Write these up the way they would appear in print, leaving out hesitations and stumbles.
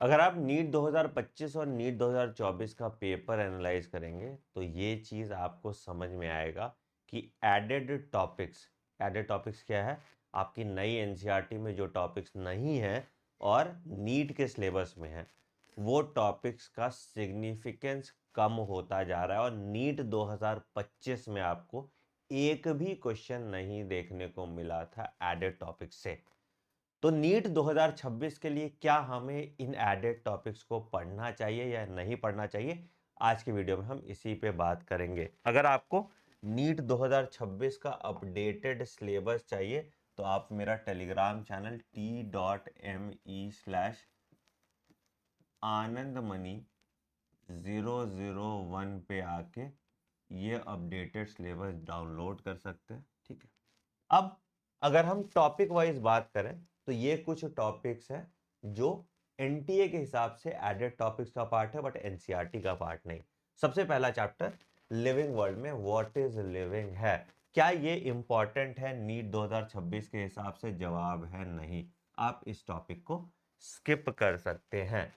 अगर आप नीट 2025 और नीट 2024 का पेपर एनालाइज करेंगे तो ये चीज़ आपको समझ में आएगा कि एडेड टॉपिक्स क्या है, आपकी नई एनसीईआरटी में जो टॉपिक्स नहीं है और नीट के सिलेबस में है वो टॉपिक्स का सिग्निफिकेंस कम होता जा रहा है। और नीट 2025 में आपको एक भी क्वेश्चन नहीं देखने को मिला था एडेड टॉपिक्स से। तो नीट 2026 के लिए क्या हमें इन एडेड टॉपिक्स को पढ़ना चाहिए या नहीं पढ़ना चाहिए, आज की वीडियो में हम इसी पे बात करेंगे। अगर आपको नीट 2026 का अपडेटेड सिलेबस चाहिए तो आप मेरा टेलीग्राम चैनल t.me/आनंदमणि001 पे आके ये अपडेटेड सिलेबस डाउनलोड कर सकते हैं। ठीक है, अब अगर हम टॉपिक वाइज बात करें तो ये कुछ टॉपिक्स हैं जो एनटीए के हिसाब से एडेड टॉपिक्स का पार्ट है बट एनसीईआरटी का पार्ट नहीं। सबसे पहला चैप्टर लिविंग वर्ल्ड में व्हाट इज लिविंग है, क्या ये इंपॉर्टेंट है? नीट 2026 के हिसाब से जवाब है नहीं, आप इस टॉपिक को स्किप कर सकते हैं।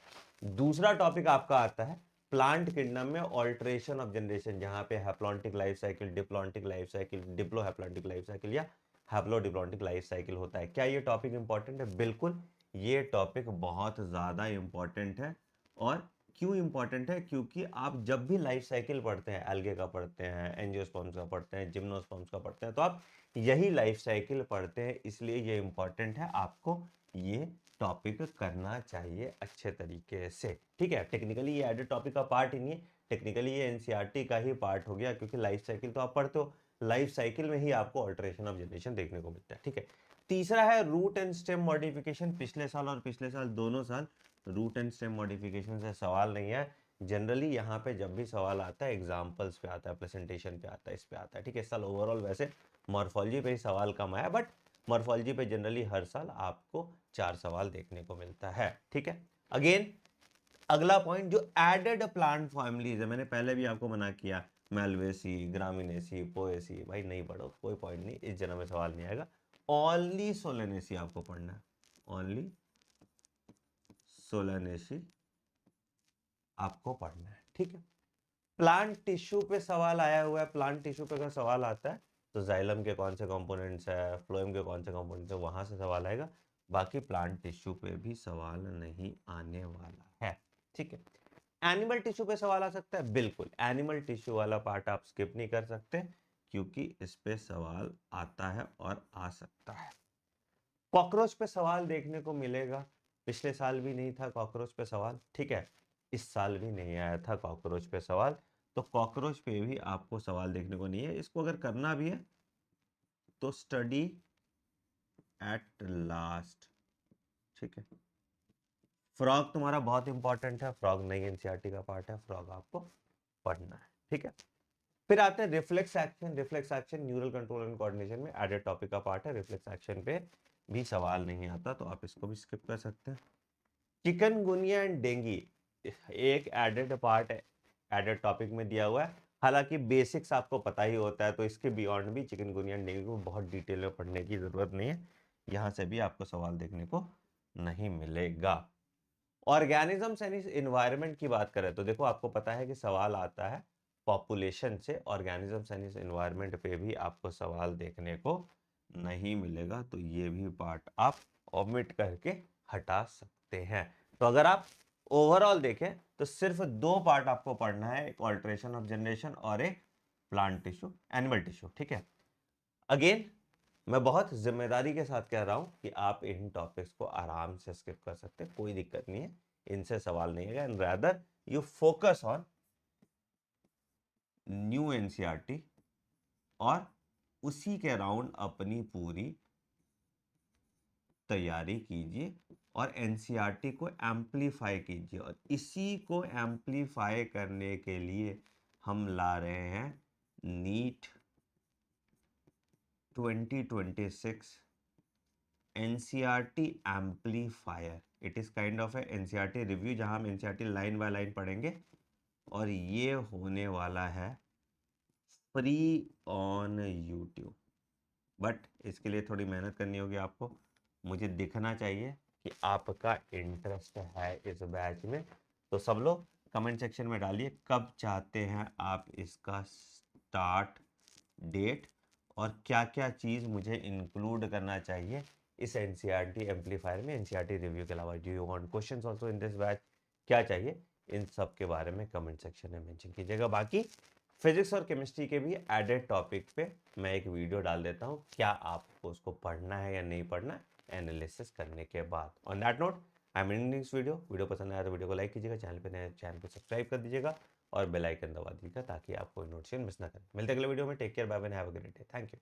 दूसरा टॉपिक आपका आता है प्लांट किंगडम में ऑल्टरेशन ऑफ जनरेशन, जहां पे haplontic life cycle, diplontic life cycle, Diplo haplontic life cycle या हैप्लोडिप्लॉन्टिक लाइफ साइकिल होता है। क्या ये टॉपिक इंपॉर्टेंट है? बिल्कुल, ये टॉपिक बहुत ज़्यादा इंपॉर्टेंट है। और क्यों इंपॉर्टेंट है? क्योंकि आप जब भी लाइफ साइकिल पढ़ते हैं, एल्गे का पढ़ते हैं, एंजियोस्पर्म्स का पढ़ते हैं, जिम्नोस्पर्म्स का पढ़ते हैं, तो आप यही लाइफ साइकिल पढ़ते हैं, इसलिए ये इंपॉर्टेंट है। आपको ये टॉपिक करना चाहिए अच्छे तरीके से। ठीक है, टेक्निकली ये एडेड टॉपिक का पार्ट ही नहीं है, टेक्निकली ये एनसीईआरटी का ही पार्ट हो गया, क्योंकि लाइफ साइकिल तो आप पढ़ते हो, लाइफ साइकिल में ही आपको अल्टरेशन ऑफ जनरेशन देखने को मिलता है। ठीक है, तीसरा है रूट एंड स्टेम मॉडिफिकेशन। पिछले साल और पिछले साल दोनों साल रूट एंड स्टेम मॉडिफिकेशन से सवाल नहीं है। जनरली यहाँ पे जब भी सवाल आता है एग्जाम्पल्स पे आता है, प्रेजेंटेशन पे आता है, इस पे आता है। ठीक है, इस साल ओवरऑल वैसे मॉर्फोलॉजी पे ही सवाल कम आया, बट मॉर्फोलॉजी पे जनरली हर साल आपको 4 सवाल देखने को मिलता है। ठीक है, अगेन अगला पॉइंट जो एडेड प्लांट फैमिलीज है, मैंने पहले भी आपको मना किया, मेल्वेसी, ग्रामिनेसी, पोएसी, भाई नहीं पढ़ो, कोई पॉइंट नहीं, इस जन्म में सवाल नहीं आएगा। ओनली सोलेनेसी आपको पढ़ना है, ओनली सोलेनेसी आपको पढ़ना है। ठीक है, प्लांट टिश्यू पे सवाल आया हुआ है। प्लांट टिश्यू पे अगर सवाल आता है तो जाइलम के कौन से कंपोनेंट्स है, फ्लोएम के कौन से कंपोनेंट्स है, वहां से सवाल आएगा। बाकी प्लांट टिश्यू पे भी सवाल नहीं आने वाला है। ठीक है, एनिमल टिश्यू पे सवाल आ सकता है, बिल्कुल एनिमल टिश्यू वाला पार्ट आप स्किप नहीं कर सकते, क्योंकि इस पे सवाल आता है और आ सकता है। कॉकरोच पे सवाल देखने को मिलेगा, पिछले साल भी नहीं था कॉकरोच पे सवाल। ठीक है, इस साल भी नहीं आया था कॉकरोच पे सवाल, तो कॉकरोच पे भी आपको सवाल देखने को नहीं है। इसको अगर करना भी है तो स्टडी एट लास्ट। ठीक है, फ्रॉग तुम्हारा बहुत इंपॉर्टेंट है, फ्रॉग नई एनसीईआरटी का पार्ट है, फ्रॉग आपको पढ़ना है। ठीक है, फिर आते हैं reflex action. Reflex action neural control and coordination में एडेड टॉपिक का पार्ट है। रिफ्लेक्स एक्शन पे भी सवाल नहीं आता, तो आप इसको भी स्किप कर सकते हैं। चिकनगुनिया एंड डेंगी एक एडेड पार्ट है, एडेड टॉपिक में दिया हुआ है। हालांकि बेसिक्स आपको पता ही होता है, तो इसके बियॉन्ड भी चिकनगुनिया एंड डेंगी को बहुत डिटेल में पढ़ने की जरूरत नहीं है, यहां से भी आपको सवाल देखने को नहीं मिलेगा। ऑर्गेनिजम्स एंड इन्वायरमेंट की बात करें तो देखो, आपको पता है कि सवाल आता है पॉपुलेशन से, ऑर्गेनिजम्स एंड इन्वायरमेंट पे भी आपको सवाल देखने को नहीं मिलेगा, तो ये भी पार्ट आप ओमिट करके हटा सकते हैं। तो अगर आप ओवरऑल देखें तो सिर्फ 2 पार्ट आपको पढ़ना है, एक ऑल्टरेशन ऑफ जनरेशन और एक प्लांट टिश्यू, एनिमल टिश्यू। ठीक है, अगेन मैं बहुत जिम्मेदारी के साथ कह रहा हूं कि आप इन टॉपिक्स को आराम से स्किप कर सकते हैं, कोई दिक्कत नहीं है, इनसे सवाल नहीं है। And rather you focus on new NCERT और उसी के अराउंड अपनी पूरी तैयारी कीजिए और एनसीईआरटी को एम्पलीफाई कीजिए। और इसी को एम्पलीफाई करने के लिए हम ला रहे हैं NEET 2026 NCERT amplifier. It is kind of a NCERT review, जहां हम एनसीईआरटी लाइन बाय लाइन पढ़ेंगे, और ये होने वाला है फ्री ऑन यूट्यूब। बट इसके लिए थोड़ी मेहनत करनी होगी आपको, मुझे दिखना चाहिए कि आपका इंटरेस्ट है इस बैच में। तो सब लोग कमेंट सेक्शन में डालिए कब चाहते हैं आप इसका स्टार्ट डेट, और क्या क्या चीज़ मुझे इंक्लूड करना चाहिए इस एनसीईआरटी एम्पलीफायर में एनसीईआरटी रिव्यू के अलावा। Do you want questions also in this batch, क्या चाहिए इन सब के बारे में कमेंट सेक्शन में मेंशन कीजिएगा। बाकी फिजिक्स और केमिस्ट्री के भी एडेड टॉपिक पे मैं एक वीडियो डाल देता हूँ, क्या आपको उसको पढ़ना है या नहीं पढ़ना एनालिसिस करने के बाद। On that note I am ending this video पसंद आया तो वीडियो को लाइक कीजिएगा, चैनल पे नए चैनल को सब्सक्राइब कर दीजिएगा और बेल आइकन दबा दीजिएगा ताकि आप कोई नोटिफिकेशन मिस ना करें। मिलते हैं अगले वीडियो में। Take care, bye bye, have a great day, thank you.